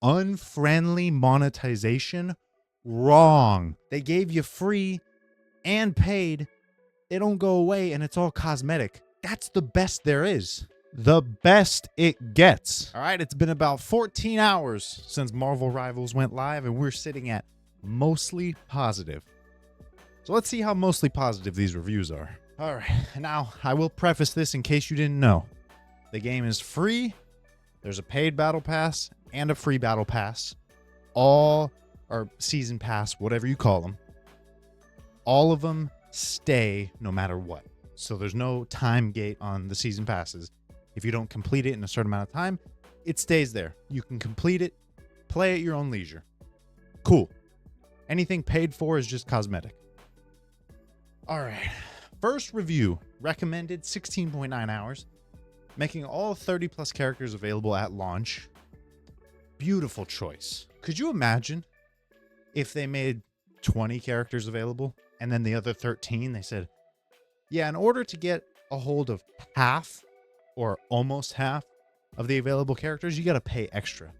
unfriendly monetization? Wrong. They gave you free and paid. They don't go away, and it's all cosmetic. That's the best there is. The best it gets. All right, it's been about 14 hours since Marvel Rivals went live, and we're sitting at mostly positive. So let's see how mostly positive these reviews are. All right, now I will preface this in case you didn't know. The game is free. There's a paid battle pass and a free battle pass. All, or season pass, whatever you call them. All of them stay no matter what. So there's no time gate on the season passes. If you don't complete it in a certain amount of time, it stays there. You can complete it, play at your own leisure. Cool. Anything paid for is just cosmetic. All right. First review, recommended 16.9 hours, making all 30 plus characters available at launch. Beautiful choice. Could you imagine if they made 20 characters available and then the other 13, they said, yeah, in order to get a hold of half or almost half of the available characters, you got to pay extra.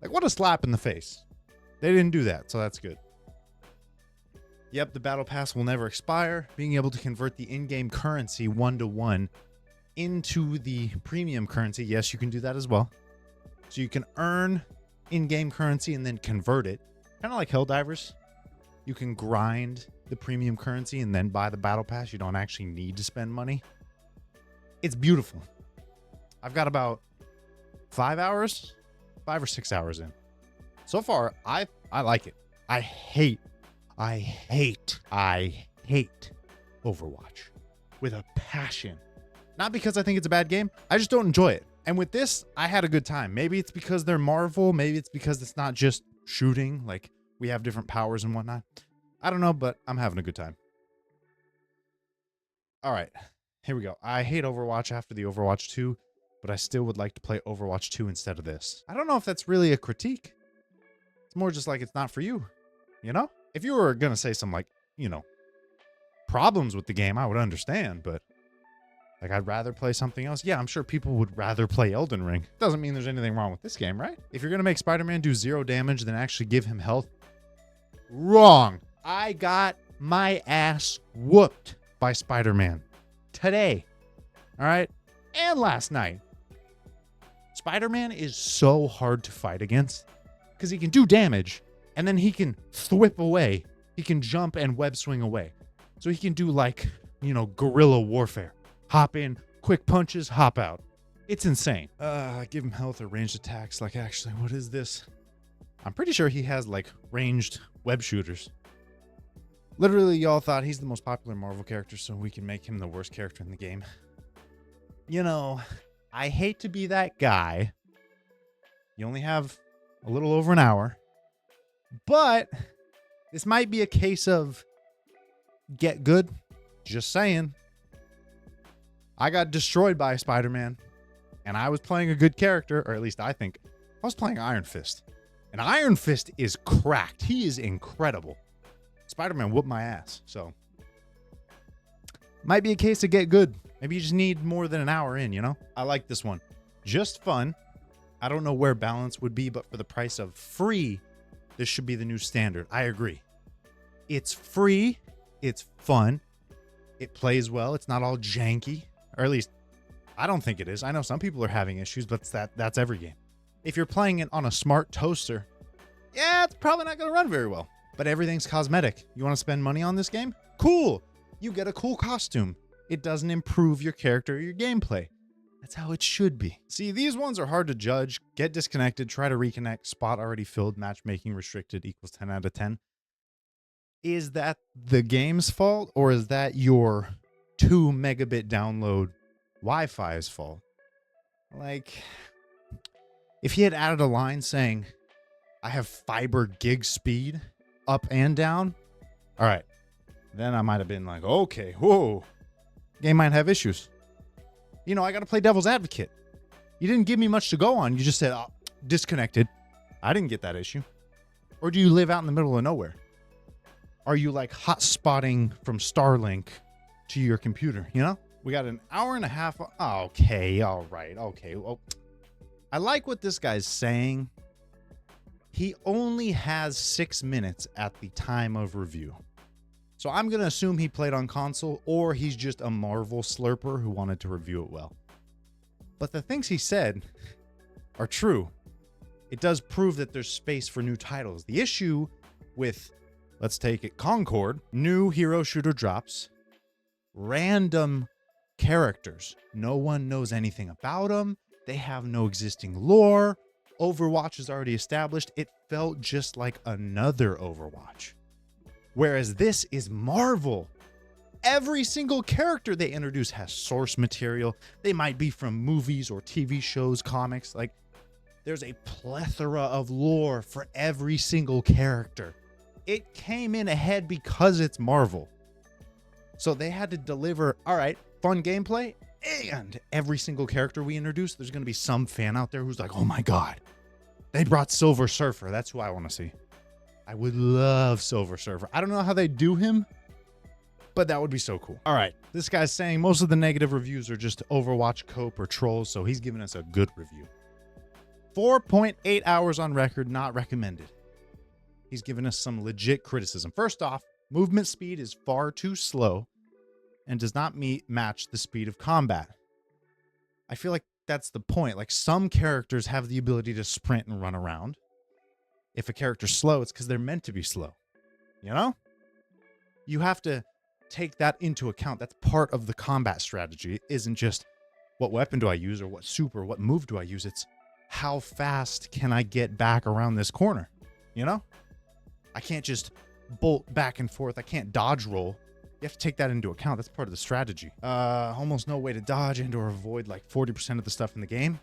Like, what a slap in the face. They didn't do that, so that's good. Yep, the battle pass will never expire. Being able to convert the in-game currency 1-to-1 into the premium currency, yes, you can do that as well. So you can earn in-game currency and then convert it. Kind of like Helldivers. You can grind the premium currency and then buy the battle pass. You don't actually need to spend money. It's beautiful. I've got about 5 or 6 hours in. So far, I like it. I hate Overwatch with a passion. Not because I think it's a bad game. I just don't enjoy it. And with this, I had a good time. Maybe it's because they're Marvel. Maybe it's because it's not just shooting. Like, we have different powers and whatnot. I don't know, but I'm having a good time. All right, here we go. I hate Overwatch after the Overwatch 2, but I still would like to play Overwatch 2 instead of this. I don't know if that's really a critique. It's more just like it's not for you, you know? If you were going to say some, like, you know, problems with the game, I would understand, but like, I'd rather play something else. Yeah, I'm sure people would rather play Elden Ring. Doesn't mean there's anything wrong with this game, right? If you're going to make Spider-Man do 0 damage, then actually give him health. Wrong. I got my ass whooped by Spider-Man today. All right? And last night. Spider-Man is so hard to fight against because he can do damage and then he can thwip away. He can jump and web swing away. So he can do, like, you know, guerrilla warfare. Hop in, quick punches, hop out. It's insane. Give him health or ranged attacks. Like, actually, what is this? I'm pretty sure he has, like, ranged web shooters. Literally, y'all thought he's the most popular Marvel character, so we can make him the worst character in the game. You know, I hate to be that guy. You only have a little over an hour. But this might be a case of get good. Just saying. I got destroyed by Spider-Man, and I was playing a good character, or at least I think. I was playing Iron Fist. And Iron Fist is cracked. He is incredible. Spider-Man whooped my ass, so might be a case to get good. Maybe you just need more than an hour in, you know? I like this one. Just fun. I don't know where balance would be, but for the price of free, this should be the new standard. I agree. It's free. It's fun. It plays well. It's not all janky, or at least I don't think it is. I know some people are having issues, but that's every game. If you're playing it on a smart toaster, yeah, it's probably not going to run very well. But everything's cosmetic. You want to spend money on this game? Cool. You get a cool costume. It doesn't improve your character or your gameplay. That's how it should be. See, these ones are hard to judge. Get disconnected. Try to reconnect. Spot already filled. Matchmaking restricted equals 10 out of 10. Is that the game's fault, or is that your 2 megabit download Wi-Fi's fault? Like, if he had added a line saying, I have fiber gig speed up and down, all right, then I might have been like, okay, whoa, game might have issues. You know, I got to play devil's advocate. You didn't give me much to go on. You just said, oh, disconnected. I didn't get that issue. Or do you live out in the middle of nowhere? Are you like hot spotting from Starlink to your computer? You know, we got an hour and a half. Okay. All right. Okay. Well, I like what this guy's saying. He only has 6 minutes at the time of review. So I'm going to assume he played on console, or he's just a Marvel slurper who wanted to review it well. But the things he said are true. It does prove that there's space for new titles. The issue with, let's take it, Concord, new hero shooter drops, random characters. No one knows anything about them. They have no existing lore. Overwatch is already established. It felt just like another Overwatch. Whereas this is Marvel. Every single character they introduce has source material. They might be from movies or TV shows, comics. Like, there's a plethora of lore for every single character. It came in ahead because it's Marvel. So they had to deliver, all right, fun gameplay, and every single character we introduce, there's going to be some fan out there who's like, oh my God, they brought Silver Surfer. That's who I want to see. I would love Silver Surfer. I don't know how they do him, but that would be so cool. All right, this guy's saying most of the negative reviews are just Overwatch cope or trolls, so he's giving us a good review. 4.8 hours on record, not recommended. He's given us some legit criticism. First off, movement speed is far too slow and does not match the speed of combat. I feel like that's the point. Like, some characters have the ability to sprint and run around. If a character's slow, it's because they're meant to be slow. You know? You have to take that into account. That's part of the combat strategy. It isn't just what weapon do I use or what super, what move do I use. It's how fast can I get back around this corner? You know? I can't just bolt back and forth. I can't dodge roll. You have to take that into account. That's part of the strategy. Almost no way to dodge and or avoid like 40% of the stuff in the game.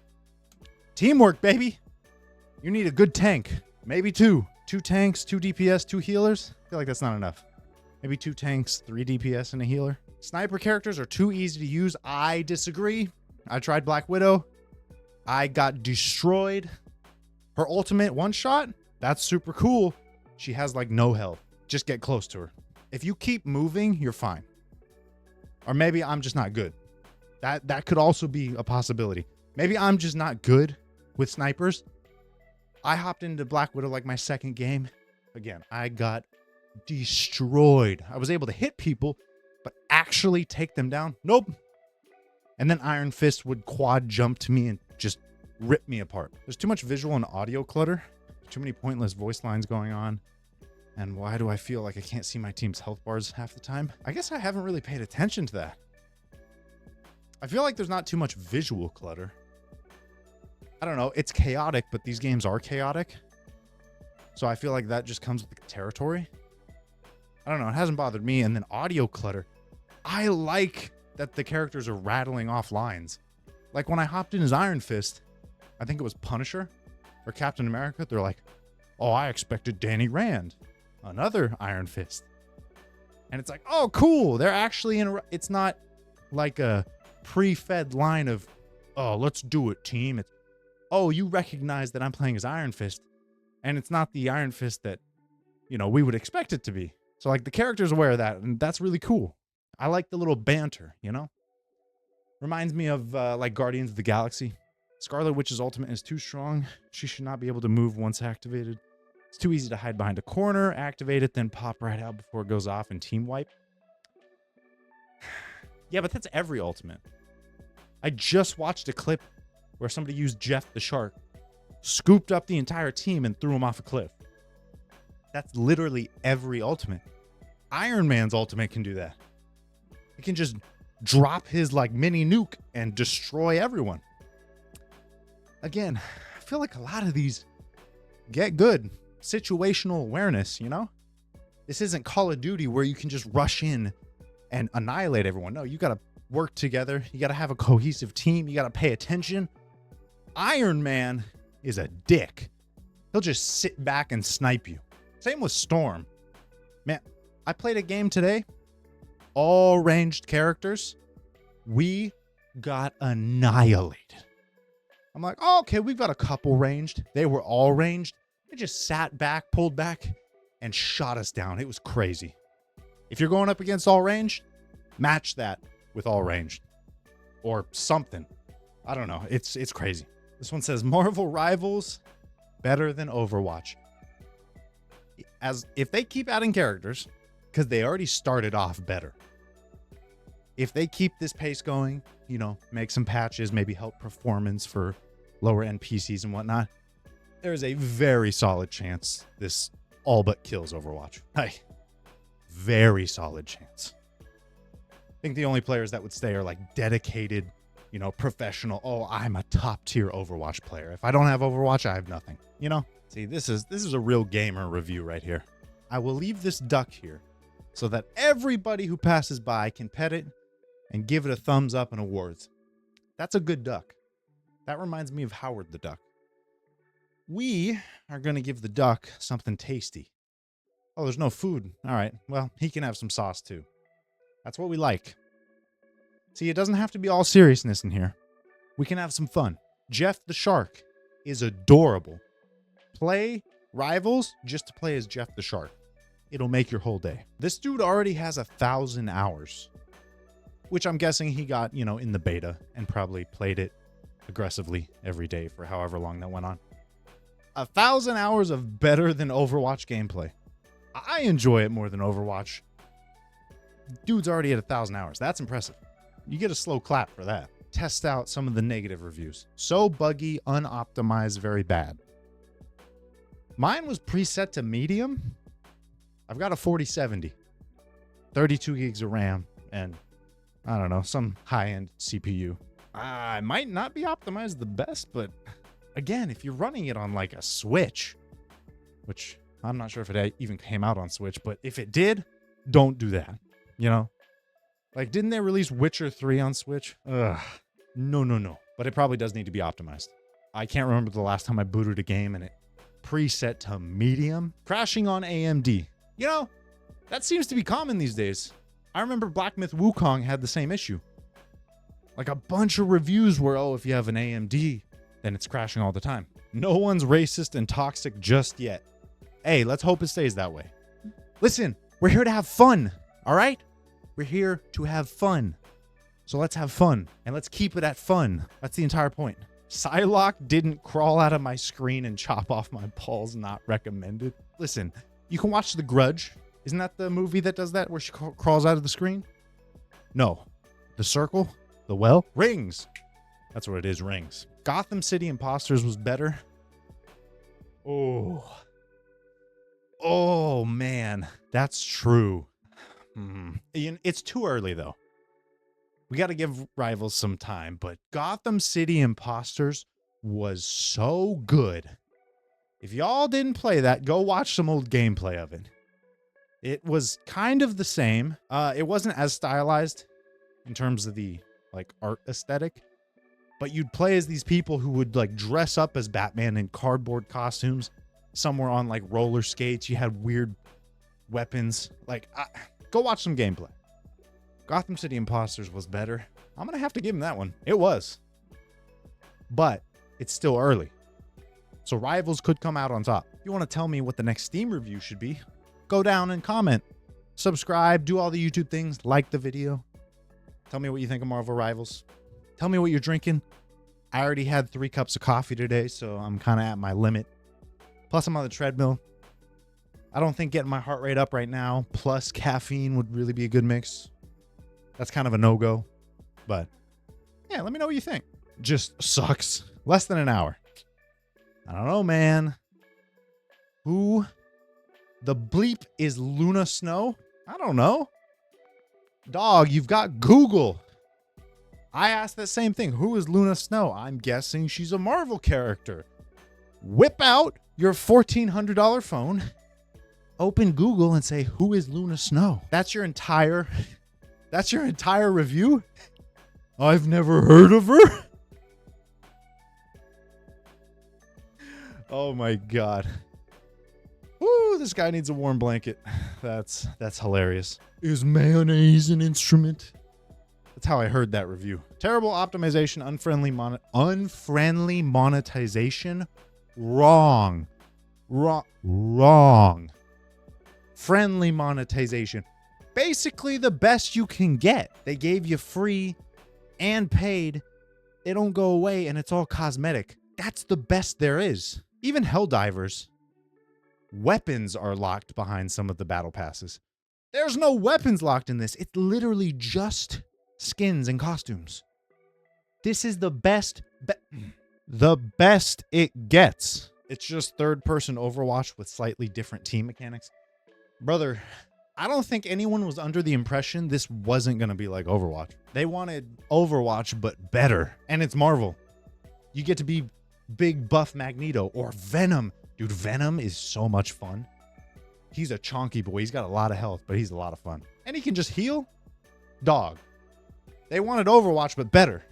Teamwork, baby. You need a good tank. Maybe 2. 2 tanks, 2 DPS, 2 healers. I feel like that's not enough. Maybe 2 tanks, 3 DPS, and a healer. Sniper characters are too easy to use. I disagree. I tried Black Widow. I got destroyed. Her ultimate one shot, that's super cool. She has like no health. Just get close to her. If you keep moving, you're fine. Or maybe I'm just not good. That could also be a possibility. Maybe I'm just not good with snipers. I hopped into Black Widow like my second game. Again, I got destroyed. I was able to hit people, but actually take them down? Nope. And then Iron Fist would quad jump to me and just rip me apart. There's too much visual and audio clutter. Too many pointless voice lines going on. And why do I feel like I can't see my team's health bars half the time? I guess I haven't really paid attention to that. I feel like there's not too much visual clutter. I don't know. It's chaotic, but these games are chaotic. So I feel like that just comes with the territory. I don't know. It hasn't bothered me. And then audio clutter. I like that the characters are rattling off lines. Like when I hopped in as Iron Fist, I think it was Punisher or Captain America. They're like, oh, I expected Danny Rand. Another Iron Fist. And it's like, oh, cool. They're actually in. It's not like a pre-fed line of, oh, let's do it, team. It's, oh, you recognize that I'm playing as Iron Fist. And it's not the Iron Fist that, you know, we would expect it to be. So, like, the character's aware of that. And that's really cool. I like the little banter, you know? Reminds me of, like, Guardians of the Galaxy. Scarlet Witch's ultimate is too strong. She should not be able to move once activated. It's too easy to hide behind a corner, activate it, then pop right out before it goes off and team wipe. Yeah, but that's every ultimate. I just watched a clip where somebody used Jeff the Shark, scooped up the entire team and threw him off a cliff. That's literally every ultimate. Iron Man's ultimate can do that. He can just drop his like mini nuke and destroy everyone. Again, I feel like a lot of these get good. Situational awareness, you know? This isn't Call of Duty where you can just rush in and annihilate everyone. No, you got to work together. You got to have a cohesive team. You got to pay attention. Iron Man is a dick. He'll just sit back and snipe you. Same with Storm. Man, I played a game today. All ranged characters. We got annihilated. I'm like, oh, okay, we've got a couple ranged. They were all ranged. They just sat back, pulled back, and shot us down. It was crazy. If you're going up against all ranged, match that with all ranged. Or something. I don't know. It's crazy. This one says, Marvel Rivals better than Overwatch. as if they keep adding characters, because they already started off better. If they keep this pace going, you know, make some patches, maybe help performance for lower end PCs and whatnot, there's a very solid chance this all but kills Overwatch. Hey, very solid chance. I think the only players that would stay are like dedicated, you know, professional. Oh, I'm a top tier Overwatch player. If I don't have Overwatch, I have nothing. You know, see, this is a real gamer review right here. I will leave this duck here so that everybody who passes by can pet it and give it a thumbs up and awards. That's a good duck. That reminds me of Howard the Duck. We are going to give the duck something tasty. Oh, there's no food. All right. Well, he can have some sauce too. That's what we like. See, it doesn't have to be all seriousness in here. We can have some fun. Jeff the Shark is adorable. Play Rivals just to play as Jeff the Shark. It'll make your whole day. This dude already has 1,000 hours, which I'm guessing he got, you know, in the beta and probably played it aggressively every day for however long that went on. 1,000 hours of better than Overwatch gameplay. I enjoy it more than Overwatch. Dude's already at 1,000 hours. That's impressive. You get a slow clap for that. Test out some of the negative reviews. So buggy, unoptimized, very bad. Mine was preset to medium. I've got a 4070, 32 gigs of RAM, and I don't know, some high-end CPU. I might not be optimized the best, but again, if you're running it on like a Switch, which I'm not sure if it even came out on Switch, but if it did, don't do that. You know, like, didn't they release Witcher 3 on Switch? Ugh, no. But it probably does need to be optimized. I can't remember the last time I booted a game and it preset to medium, crashing on AMD. You know, that seems to be common these days. I remember Black Myth Wukong had the same issue. Like a bunch of reviews were, oh, if you have an AMD, then it's crashing all the time. No one's racist and toxic just yet. Hey, let's hope it stays that way. Listen, we're here to have fun, all right? We're here to have fun. So let's have fun, and let's keep it at fun. That's the entire point. Psylocke didn't crawl out of my screen and chop off my balls, not recommended. Listen, you can watch The Grudge. Isn't that the movie that does that, where she crawls out of the screen? No. The Circle? The Well? Rings. That's what it is, Rings. Gotham City Imposters was better. Oh, man. That's true. It's too early, though. We got to give Rivals some time, but Gotham City Imposters was so good. If y'all didn't play that, go watch some old gameplay of it. It was kind of the same. It wasn't as stylized in terms of the like art aesthetic, but you'd play as these people who would like dress up as Batman in cardboard costumes. Some were on like roller skates. You had weird weapons. Like, go watch some gameplay. Gotham City Imposters was better. I'm going to have to give him that one. It was. But it's still early. So Rivals could come out on top. If you want to tell me what the next Steam review should be, go down and comment. Subscribe, do all the YouTube things, like the video. Tell me what you think of Marvel Rivals. Tell me what you're drinking. I already had 3 cups of coffee today, so I'm kind of at my limit. Plus, I'm on the treadmill. I don't think getting my heart rate up right now, plus caffeine, would really be a good mix. That's kind of a no-go. But, yeah, let me know what you think. Just sucks. Less than an hour. I don't know, man. Who the bleep is Luna Snow? I don't know. Dog, you've got Google. I asked that same thing. Who is Luna Snow? I'm guessing she's a Marvel character. Whip out your $1,400 phone, open Google and say, who is Luna Snow? That's your entire review? I've never heard of her. Oh my God. Woo, this guy needs a warm blanket. That's hilarious. Is mayonnaise an instrument? That's how I heard that review. Terrible optimization, unfriendly monetization. Wrong. Friendly monetization. Basically the best you can get. They gave you free and paid. They don't go away and it's all cosmetic. That's the best there is. Even Helldivers weapons are locked behind some of the battle passes. There's no weapons locked in this. It's literally just skins and costumes. This is the best it gets. It's just third-person Overwatch with slightly different team mechanics. Brother, I don't think anyone was under the impression this wasn't going to be like Overwatch. They wanted Overwatch, but better. And it's Marvel. You get to be big buff Magneto or Venom. Dude, Venom is so much fun. He's a chonky boy. He's got a lot of health, but he's a lot of fun. And he can just heal. Dog. They wanted Overwatch, but better.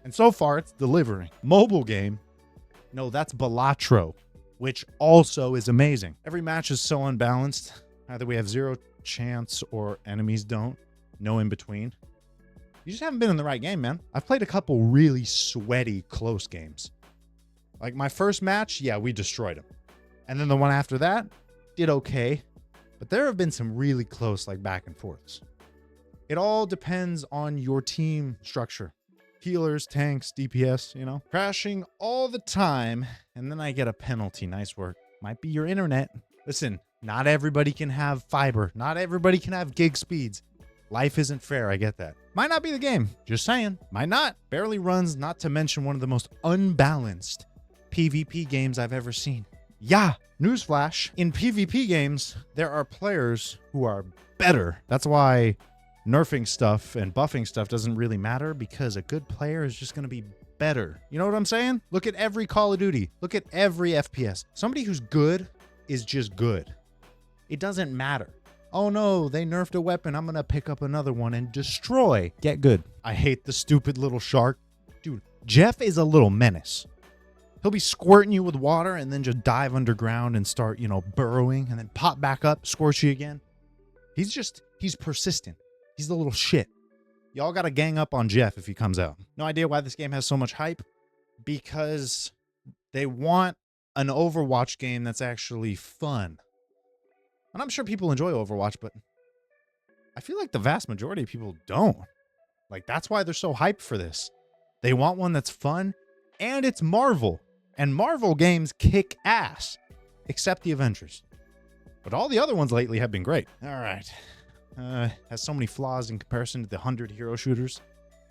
And so far, it's delivering. Mobile game. No, that's Balatro, which also is amazing. Every match is so unbalanced. Either we have zero chance or enemies don't. No in between. You just haven't been in the right game, man. I've played a couple really sweaty, close games. Like my first match, yeah, we destroyed them. And then the one after that, did okay. But there have been some really close, like back and forths. It all depends on your team structure. Healers, tanks, DPS, you know. Crashing all the time, and then I get a penalty. Nice work. Might be your internet. Listen, not everybody can have fiber. Not everybody can have gig speeds. Life isn't fair, I get that. Might not be the game. Just saying. Might not. Barely runs, not to mention one of the most unbalanced PvP games I've ever seen. Yeah, newsflash. In PvP games, there are players who are better. That's why nerfing stuff and buffing stuff doesn't really matter, because a good player is just going to be better. You know what I'm saying? Look at every Call of Duty. Look at every FPS. Somebody who's good is just good. It doesn't matter. Oh no, they nerfed a weapon. I'm going to pick up another one and destroy. Get good. I hate the stupid little shark. Dude, Jeff is a little menace. He'll be squirting you with water and then just dive underground and start, you know, burrowing and then pop back up, squirt you again. He's persistent. He's the little shit. Y'all got to gang up on Jeff if he comes out. No idea why this game has so much hype. Because they want an Overwatch game that's actually fun. And I'm sure people enjoy Overwatch, but I feel like the vast majority of people don't. Like, that's why they're so hyped for this. They want one that's fun, and it's Marvel. And Marvel games kick ass, except the Avengers. But all the other ones lately have been great. All right. Has so many flaws in comparison to the 100 hero shooters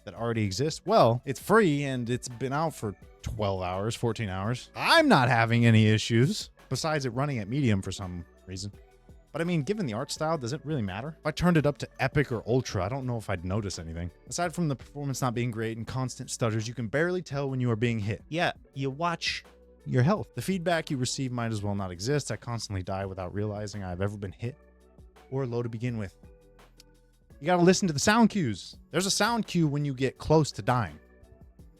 that already exist. Well, it's free, and it's been out for 12 hours, 14 hours. I'm not having any issues, besides it running at medium for some reason. But I mean, given the art style, does it really matter? If I turned it up to epic or ultra, I don't know if I'd notice anything. Aside from the performance not being great and constant stutters, you can barely tell when you are being hit. Yeah, you watch your health. The feedback you receive might as well not exist. I constantly die without realizing I've ever been hit or low to begin with. You gotta listen to the sound cues. There's a sound cue when you get close to dying.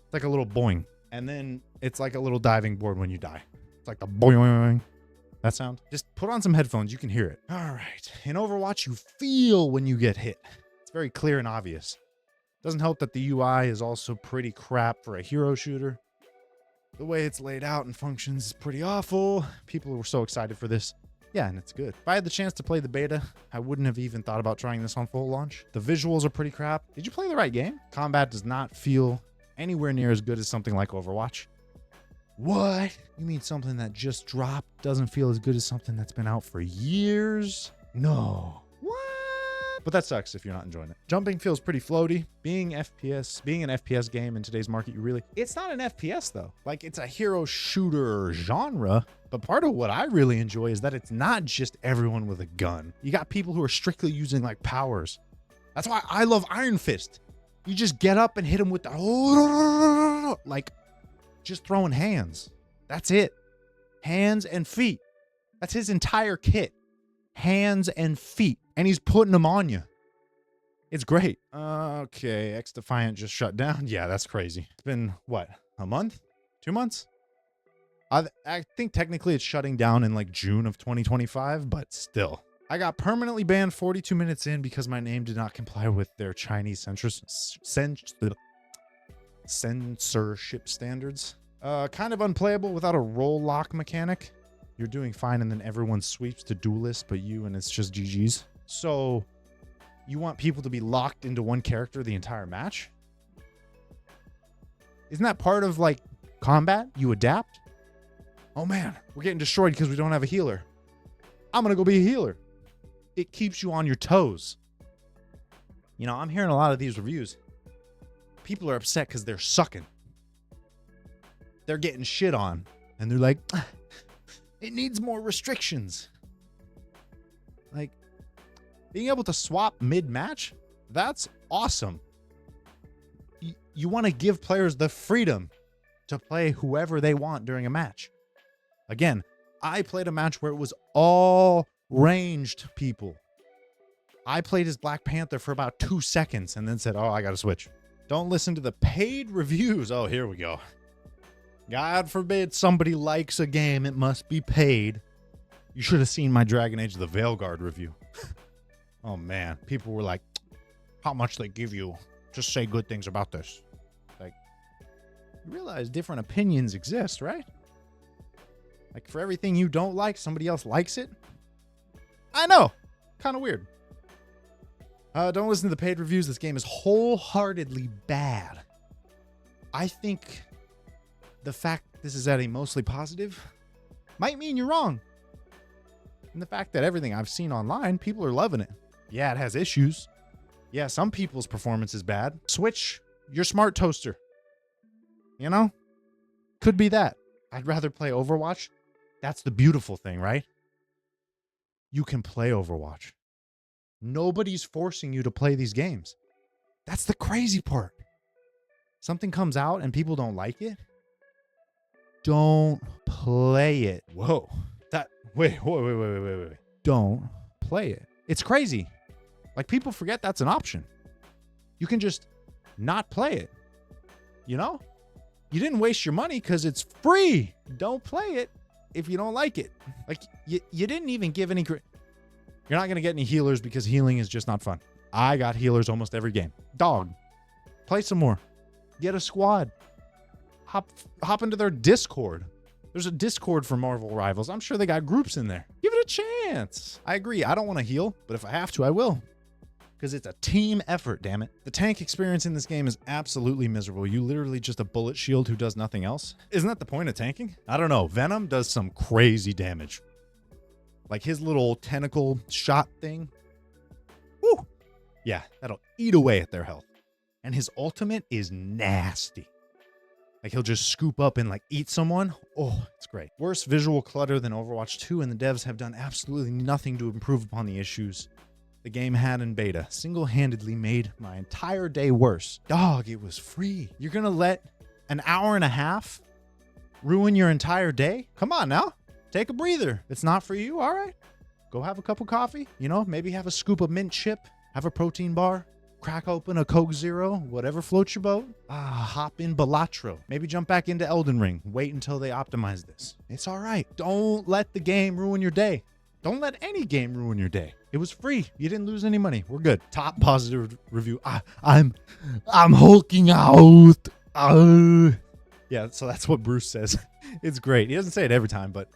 It's like a little boing. And then it's like a little diving board when you die. It's like the boing. That sound? Just put on some headphones. You can hear it. All right. In Overwatch, you feel when you get hit. It's very clear and obvious. Doesn't help that the UI is also pretty crap for a hero shooter. The way it's laid out and functions is pretty awful. People were so excited for this. Yeah, and it's good. If I had the chance to play the beta, I wouldn't have even thought about trying this on full launch. The visuals are pretty crap. Did you play the right game? Combat does not feel anywhere near as good as something like Overwatch. What? You mean something that just dropped doesn't feel as good as something that's been out for years? No. What? But that sucks if you're not enjoying it. Jumping feels pretty floaty. Being an FPS game in today's market, it's not an FPS though. Like, it's a hero shooter genre. But part of what I really enjoy is that it's not just everyone with a gun. You got people who are strictly using like powers. That's why I love Iron Fist. You just get up and hit him with the like just throwing hands. That's it. Hands and feet. That's his entire kit. Hands and feet. And he's putting them on you. It's great. Okay, X Defiant just shut down. Yeah, that's crazy. It's been, what, a month? 2 months? I think technically it's shutting down in like June of 2025, but still. I got permanently banned 42 minutes in because my name did not comply with their Chinese censorship standards. Kind of unplayable without a role lock mechanic. You're doing fine and then everyone sweeps to duelist but you, and it's just GG's. So you want people to be locked into one character the entire match? Isn't that part of like combat? You adapt? Oh man, we're getting destroyed because we don't have a healer. I'm going to go be a healer. It keeps you on your toes. You know, I'm hearing a lot of these reviews. People are upset because they're sucking. They're getting shit on. And they're like, it needs more restrictions. Like, being able to swap mid-match, that's awesome. You want to give players the freedom to play whoever they want during a match. Again, I played a match where it was all ranged people. I played as Black Panther for about 2 seconds and then said, oh, I got to switch. Don't listen to the paid reviews. Oh, here we go. God forbid somebody likes a game, it must be paid. You should have seen my Dragon Age of the Veilguard review. Oh, man. People were like, how much they give you? Just say good things about this. Like, you realize different opinions exist, right? Like, for everything you don't like, somebody else likes it? I know. Kind of weird. Don't listen to the paid reviews. This game is wholeheartedly bad. I think the fact this is at a mostly positive might mean you're wrong. And the fact that everything I've seen online, people are loving it. Yeah, it has issues. Yeah, some people's performance is bad. Switch your smart toaster. You know? Could be that. I'd rather play Overwatch. That's the beautiful thing, right? You can play Overwatch. Nobody's forcing you to play these games. That's the crazy part. Something comes out and people don't like it. Don't play it. Whoa. Wait. Don't play it. It's crazy. Like, people forget that's an option. You can just not play it. You know? You didn't waste your money because it's free. Don't play it if you don't like it. Like, you didn't even give any... You're not going to get any healers because healing is just not fun. I got healers almost every game. Dog. Play some more. Get a squad. Hop into their Discord. There's a Discord for Marvel Rivals. I'm sure they got groups in there. Give it a chance. I agree. I don't want to heal, but if I have to, I will. Because it's a team effort, damn it. The tank experience in this game is absolutely miserable. You literally just a bullet shield who does nothing else. Isn't that the point of tanking? I don't know. Venom does some crazy damage. Like his little tentacle shot thing. Woo! Yeah, that'll eat away at their health. And his ultimate is nasty. Like, he'll just scoop up and, like, eat someone. Oh, it's great. Worse visual clutter than Overwatch 2, and the devs have done absolutely nothing to improve upon the issues the game had in beta. Single-handedly made my entire day worse. Dog, it was free. You're gonna let an hour and a half ruin your entire day? Come on now. Take a breather. It's not for you? All right. Go have a cup of coffee. You know, maybe have a scoop of mint chip. Have a protein bar. Crack open a Coke Zero, whatever floats your boat. Hop in Balatro. Maybe jump back into Elden Ring. Wait until they optimize this. It's all right. Don't let the game ruin your day. Don't let any game ruin your day. It was free. You didn't lose any money. We're good. Top positive review. I'm hulking out. Yeah, so that's what Bruce says. It's great. He doesn't say it every time, but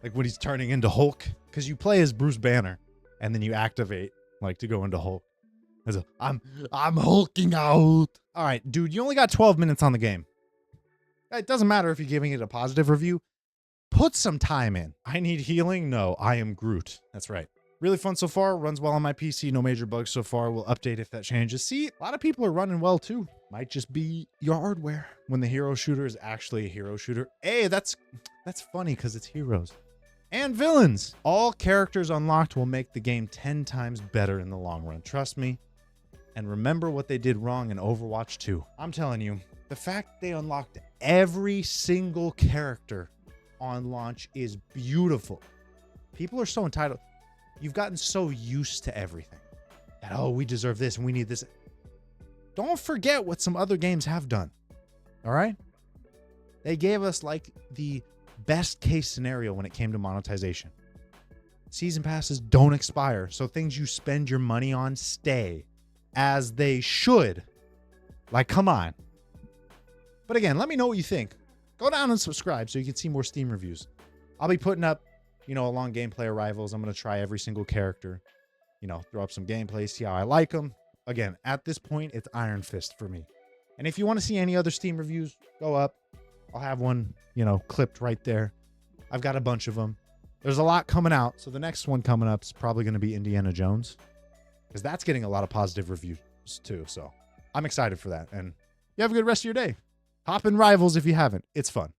like when he's turning into Hulk, because you play as Bruce Banner and then you activate like to go into Hulk. I'm hulking out. All right, dude, you only got 12 minutes on the game. It doesn't matter if you're giving it a positive review. Put some time in. I need healing? No, I am Groot. That's right. Really fun so far. Runs well on my PC. No major bugs so far. We'll update if that changes. See, a lot of people are running well too. Might just be your hardware. When the hero shooter is actually a hero shooter. Hey, that's funny because it's heroes. And villains. All characters unlocked will make the game 10 times better in the long run. Trust me. And remember what they did wrong in Overwatch 2. I'm telling you, the fact they unlocked every single character on launch is beautiful. People are so entitled. You've gotten so used to everything. That, oh, we deserve this and we need this. Don't forget what some other games have done. All right? They gave us like the best case scenario when it came to monetization. Season passes don't expire, so things you spend your money on stay. As they should. Like, come on. But again, let me know what you think. Go down and subscribe so you can see more Steam reviews. I'll be putting up, you know, along gameplay arrivals. I'm going to try every single character. You know, throw up some gameplay, see how I like them. Again, at this point, it's Iron Fist for me. And if you want to see any other Steam reviews, go up. I'll have one, you know, clipped right there. I've got a bunch of them. There's a lot coming out. So the next one coming up is probably going to be Indiana Jones, because that's getting a lot of positive reviews too. So I'm excited for that. And you have a good rest of your day. Hop in Rivals if you haven't. It's fun.